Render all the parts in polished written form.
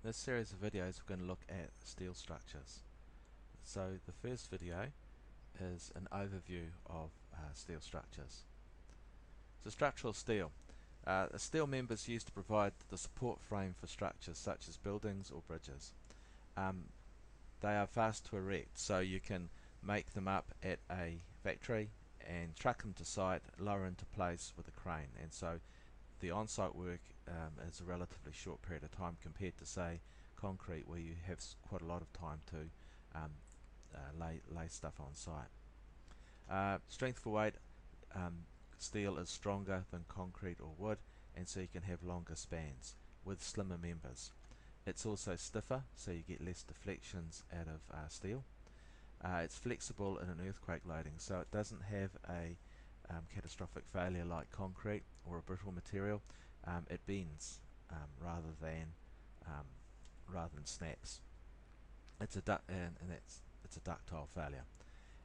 In this series of videos we're going to look at steel structures. So the first video is an overview of steel structures. So structural steel. The steel members used to provide the support frame for structures such as buildings or bridges. They are fast to erect, so you can make them up at a factory and truck them to site, lower into place with a crane, and so the on-site work is a relatively short period of time compared to, say, concrete, where you have quite a lot of time to lay stuff on site. Strength for weight, steel is stronger than concrete or wood, and so you can have longer spans with slimmer members. It's also stiffer, so you get less deflections out of steel. It's flexible in an earthquake loading, so it doesn't have a catastrophic failure like concrete or a brittle material. It bends rather than snaps. It's a it's a ductile failure,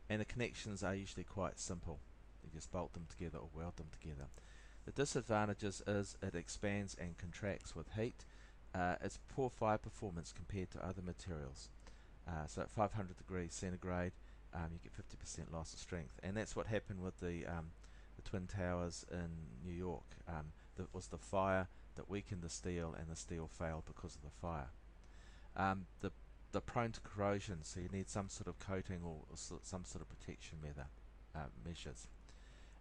and the connections are usually quite simple. You just bolt them together or weld them together. The disadvantages is it expands and contracts with heat. It's poor fire performance compared to other materials. So at 500 degrees centigrade, you get 50% loss of strength, and that's what happened with the Twin Towers in New York. That was the fire that weakened the steel, and the steel failed because of the fire. They're prone to corrosion, so you need some sort of coating or some sort of protection measures.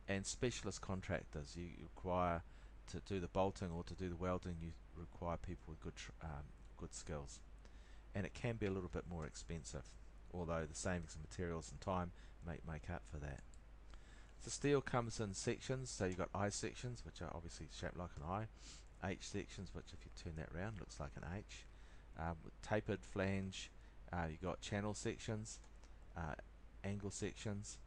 And specialist contractors, you require to do the bolting or to do the welding, you require people with good skills, and it can be a little bit more expensive, although the savings in materials and time make up for that. So steel comes in sections, so you've got I sections, which are obviously shaped like an I, H sections, which if you turn that around looks like an H, with tapered flange. You've got channel sections, angle sections,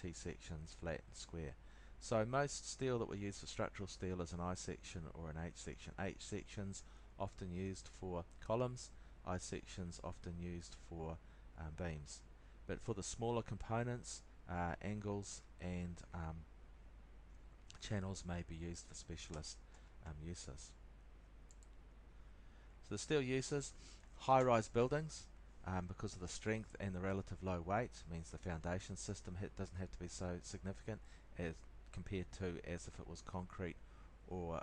T sections, flat and square. So most steel that we use for structural steel is an I section or an H section. H sections often used for columns, I sections often used for beams. But for the smaller components, angles and channels may be used for specialist uses. So the steel uses: high-rise buildings, because of the strength and the relative low weight, means the foundation system doesn't have to be so significant as compared to as if it was concrete or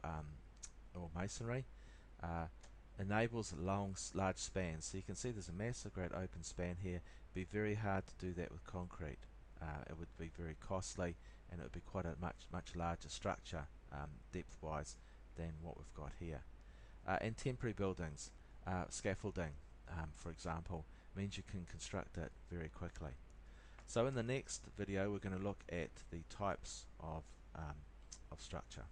masonry. Enables large spans. So you can see there's a massive great open span here. It'd be very hard to do that with concrete. It would be very costly, and it would be quite a much larger structure depth-wise than what we've got here. And temporary buildings, scaffolding, for example, means you can construct it very quickly. So in the next video we're going to look at the types of structure.